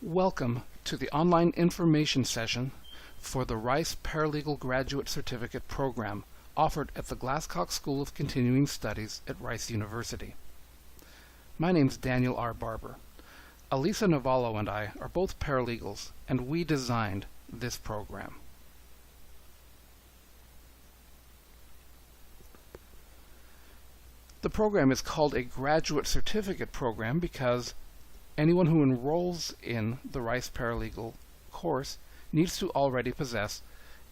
Welcome to the online information session for the Rice Paralegal Graduate Certificate Program offered at the Glasscock School of Continuing Studies at Rice University. My name is Daniel R. Barber. Elisa Navallo and I are both paralegals, and we designed this program. The program is called a graduate certificate program because anyone who enrolls in the Rice Paralegal course needs to already possess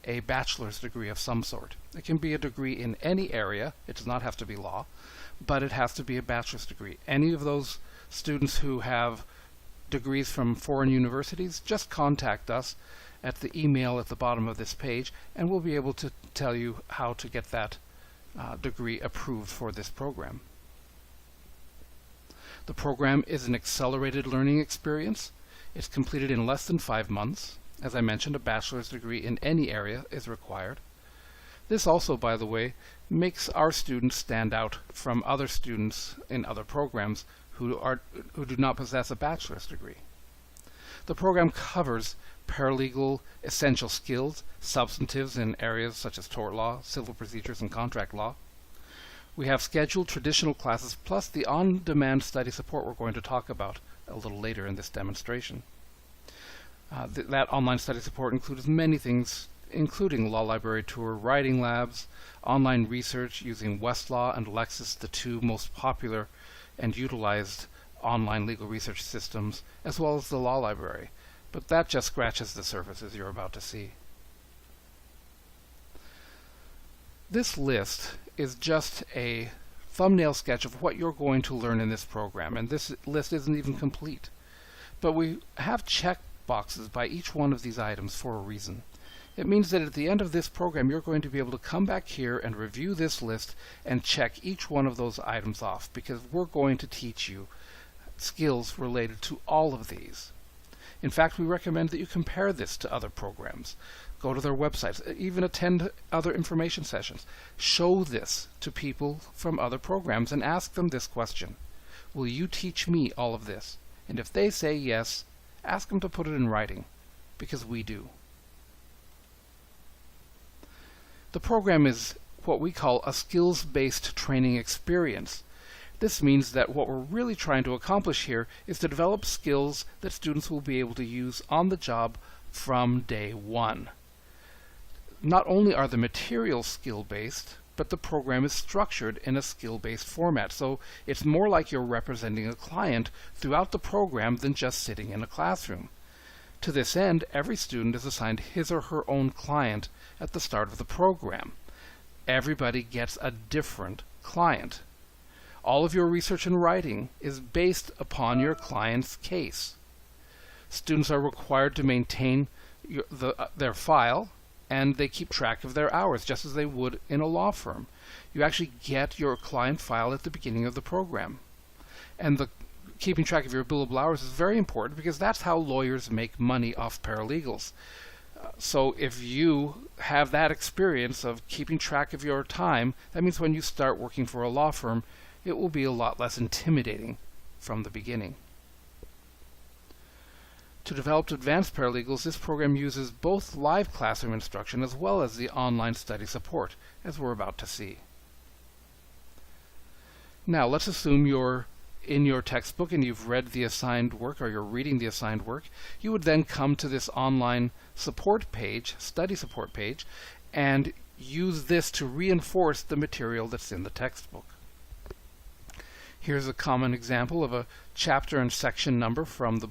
a bachelor's degree of some sort. It can be a degree in any area. It does not have to be law, but it has to be a bachelor's degree. Any of those students who have degrees from foreign universities, just contact us at the email at the bottom of this page, and we'll be able to tell you how to get that degree approved for this program. The program is an accelerated learning experience. It's completed in less than 5 months. As I mentioned, a bachelor's degree in any area is required. This also, by the way, makes our students stand out from other students in other programs who do not possess a bachelor's degree. The program covers paralegal essential skills, substantives in areas such as tort law, civil procedures, and contract law. We have scheduled traditional classes plus the on-demand study support we're going to talk about a little later in this demonstration. That online study support includes many things, including law library tour, writing labs, online research using Westlaw and Lexis, the two most popular and utilized online legal research systems, as well as the law library. But that just scratches the surface, as you're about to see. This list is just a thumbnail sketch of what you're going to learn in this program, and this list isn't even complete. But we have check boxes by each one of these items for a reason. It means that at the end of this program you're going to be able to come back here and review this list and check each one of those items off, because we're going to teach you skills related to all of these. In fact, we recommend that you compare this to other programs. Go to their websites, even attend other information sessions. Show this to people from other programs and ask them this question: will you teach me all of this? And if they say yes, ask them to put it in writing, because we do. The program is what we call a skills-based training experience. This means that what we're really trying to accomplish here is to develop skills that students will be able to use on the job from day one. Not only are the materials skill-based, but the program is structured in a skill-based format, so it's more like you're representing a client throughout the program than just sitting in a classroom. To this end, every student is assigned his or her own client at the start of the program. Everybody gets a different client. All of your research and writing is based upon your client's case. Students are required to maintain their file, and they keep track of their hours just as they would in a law firm. You actually get your client file at the beginning of the program. And the keeping track of your billable hours is very important, because that's how lawyers make money off paralegals. So if you have that experience of keeping track of your time, that means when you start working for a law firm, it will be a lot less intimidating from the beginning. To develop advanced paralegals, this program uses both live classroom instruction as well as the online study support, as we're about to see. Now, let's assume you're in your textbook and you've read the assigned work, or you're reading the assigned work. You would then come to this online support page, study support page, and use this to reinforce the material that's in the textbook. Here's a common example of a chapter and section number from the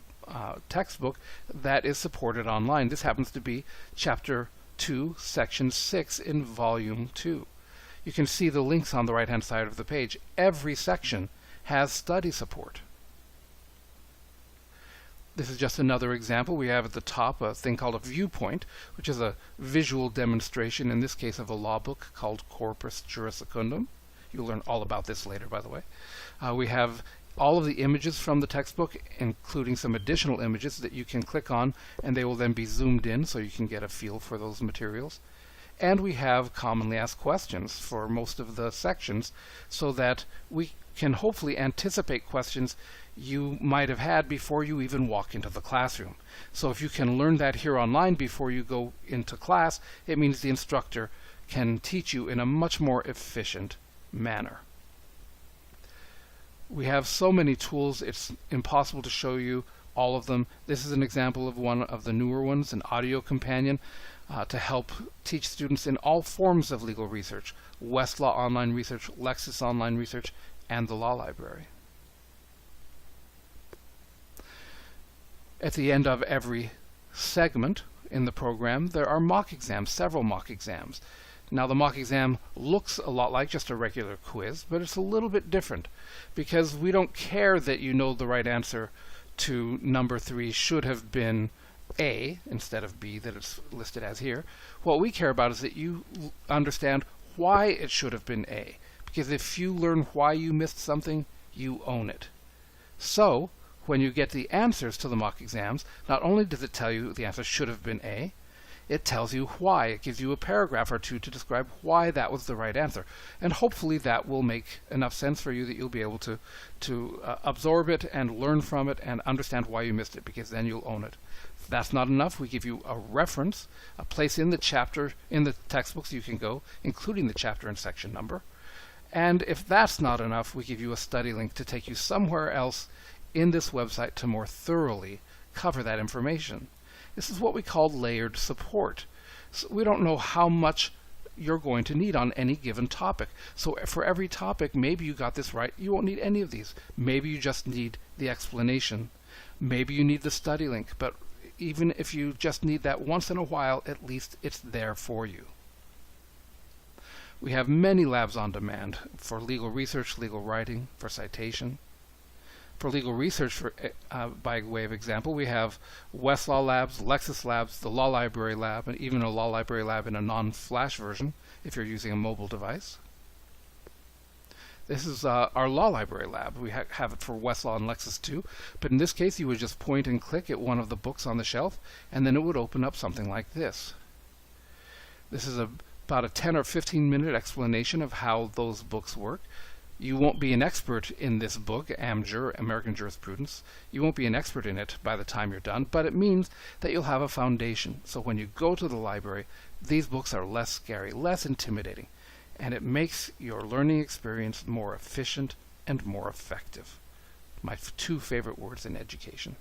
textbook that is supported online. This happens to be Chapter 2, Section 6 in Volume 2. You can see the links on the right-hand side of the page. Every section has study support. This is just another example. We have at the top a thing called a Viewpoint, which is a visual demonstration, in this case of a law book called Corpus Juris Secundum. You'll learn all about this later, by the way. We have all of the images from the textbook, including some additional images that you can click on, and they will then be zoomed in so you can get a feel for those materials. and we have commonly asked questions for most of the sections so that we can hopefully anticipate questions you might have had before you even walk into the classroom. So if you can learn that here online before you go into class, it means the instructor can teach you in a much more efficient manner. We have so many tools, it's impossible to show you all of them. This is an example of one of the newer ones, an audio companion to help teach students in all forms of legal research: Westlaw Online Research, Lexis Online Research, and the Law Library. At the end of every segment in the program, there are mock exams, several mock exams. Now, the mock exam looks a lot like just a regular quiz, but it's a little bit different because we don't care that you know the right answer to number 3 should have been A instead of B that it's listed as here. What we care about is that you understand why it should have been A, because if you learn why you missed something, you own it. So, when you get the answers to the mock exams, not only does it tell you the answer should have been A, it tells you why. It gives you a paragraph or two to describe why that was the right answer. And hopefully that will make enough sense for you that you'll be able to absorb it and learn from it and understand why you missed it, because then you'll own it. If that's not enough, we give you a reference, a place in the chapter, in the textbooks you can go, including the chapter and section number. And if that's not enough, we give you a study link to take you somewhere else in this website to more thoroughly cover that information. This is what we call layered support. So we don't know how much you're going to need on any given topic. So for every topic, maybe you got this right, you won't need any of these. Maybe you just need the explanation. Maybe you need the study link, but even if you just need that once in a while, at least it's there for you. We have many labs on demand for legal research, legal writing, for citation. For legal research, by way of example, we have Westlaw Labs, Lexis Labs, the Law Library Lab, and even a Law Library Lab in a non-flash version if you're using a mobile device. This is our Law Library Lab. We have it for Westlaw and Lexis too, but in this case you would just point and click at one of the books on the shelf, and then it would open up something like this. This is about a 10 or 15 minute explanation of how those books work. You won't be an expert in this book, AmJur, American Jurisprudence. You won't be an expert in it by the time you're done, but it means that you'll have a foundation. So when you go to the library, these books are less scary, less intimidating, and it makes your learning experience more efficient and more effective. My 2 favorite words in education.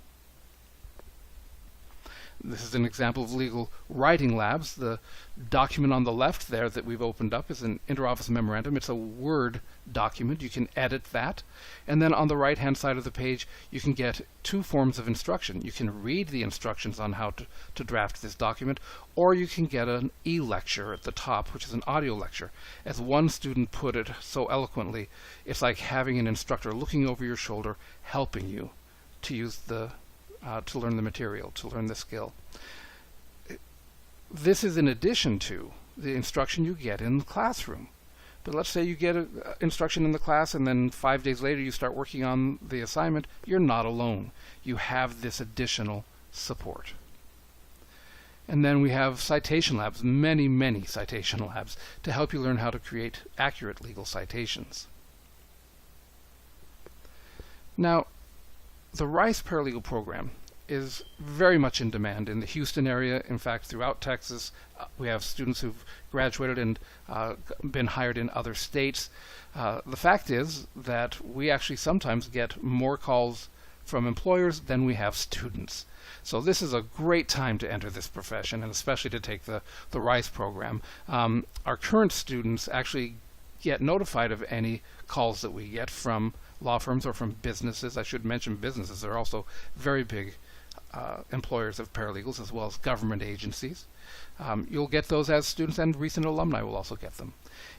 This is an example of legal writing labs. The document on the left there that we've opened up is an interoffice memorandum. It's a Word document. You can edit that. And then on the right-hand side of the page, you can get 2 forms of instruction. You can read the instructions on how to draft this document, or you can get an e-lecture at the top, which is an audio lecture. As one student put it so eloquently, it's like having an instructor looking over your shoulder, helping you to use to learn the material, to learn the skill. This is in addition to the instruction you get in the classroom. But let's say you get instruction in the class and then 5 days later you start working on the assignment. You're not alone. You have this additional support. And then we have citation labs, many citation labs, to help you learn how to create accurate legal citations. Now, the Rice Paralegal program is very much in demand in the Houston area. In fact, throughout Texas, we have students who've graduated and been hired in other states. The fact is that we actually sometimes get more calls from employers than we have students. So this is a great time to enter this profession, and especially to take the Rice program. Our current students actually get notified of any calls that we get from law firms or from businesses. I should mention businesses. They're also very big employers of paralegals, as well as government agencies. You'll get those as students, and recent alumni will also get them.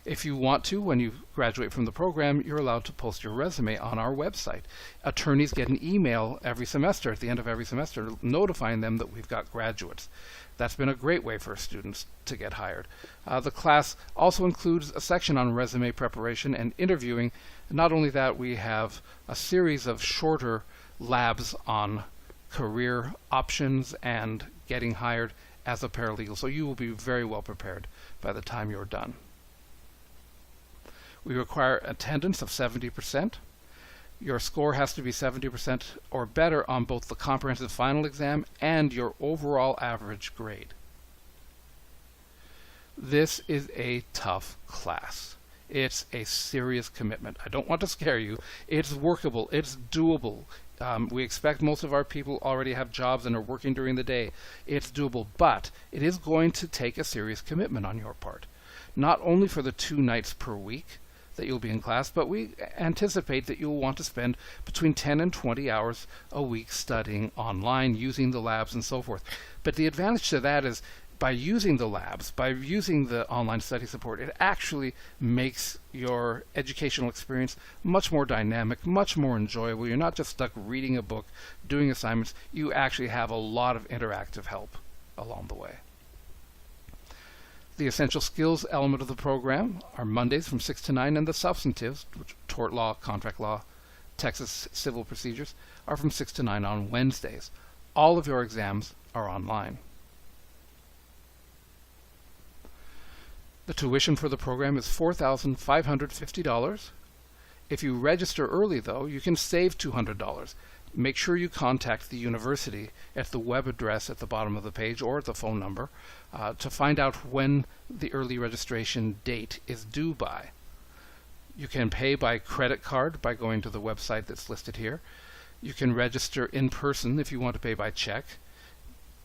If you want to, when you graduate from the program, you're allowed to post your resume on our website. Attorneys get an email every semester, at the end of every semester, notifying them that we've got graduates. That's been a great way for students to get hired. The class also includes a section on resume preparation and interviewing. Not only that, we have a series of shorter labs on career options and getting hired as a paralegal, so you will be very well prepared by the time you're done. We require attendance of 70%. Your score has to be 70% or better on both the comprehensive final exam and your overall average grade. This is a tough class. It's a serious commitment. I don't want to scare you. It's workable. It's doable. We expect most of our people already have jobs and are working during the day. It's doable, but it is going to take a serious commitment on your part. Not only for the 2 nights per week that you'll be in class, but we anticipate that you'll want to spend between 10 and 20 hours a week studying online, using the labs and so forth. But the advantage to that is by using the labs, by using the online study support, it actually makes your educational experience much more dynamic, much more enjoyable. You're not just stuck reading a book, doing assignments. You actually have a lot of interactive help along the way. The essential skills element of the program are Mondays from 6 to 9, and the substantives, which tort law, contract law, Texas civil procedures, are from 6 to 9 on Wednesdays. All of your exams are online. The tuition for the program is $4,550. If you register early, though, you can save $200. Make sure you contact the university at the web address at the bottom of the page or at the phone number to find out when the early registration date is due by. You can pay by credit card by going to the website that's listed here. You can register in person if you want to pay by check.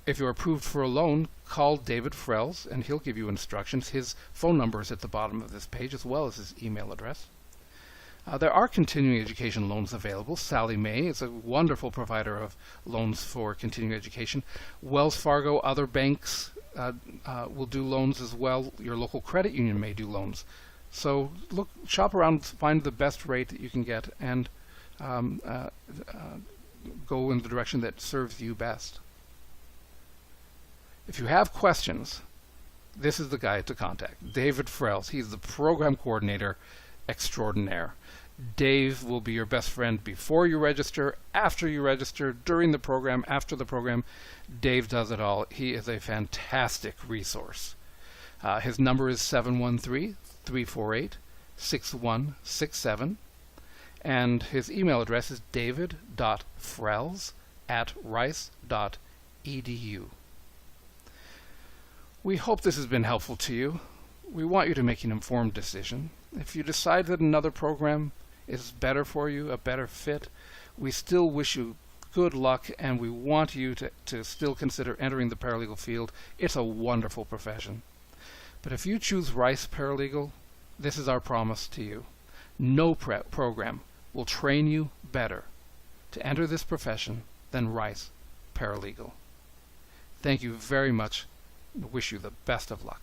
If you're approved for a loan, call David Frells and he'll give you instructions. His phone number is at the bottom of this page as well as his email address. There are continuing education loans available. Sally Mae is a wonderful provider of loans for continuing education. Wells Fargo, other banks will do loans as well. Your local credit union may do loans. So shop around, find the best rate that you can get, and go in the direction that serves you best. If you have questions, this is the guy to contact. David Frells. He's the program coordinator extraordinaire. Dave will be your best friend before you register, after you register, during the program, after the program. Dave does it all. He is a fantastic resource. His number is 713-348-6167, and his email address is david.frells@rice.edu. We hope this has been helpful to you. We want you to make an informed decision. If you decide that another program is better for you, a better fit, we still wish you good luck, and we want you to still consider entering the paralegal field. It's a wonderful profession. But if you choose Rice Paralegal, this is our promise to you. No program will train you better to enter this profession than Rice Paralegal. Thank you very much. Wish you the best of luck.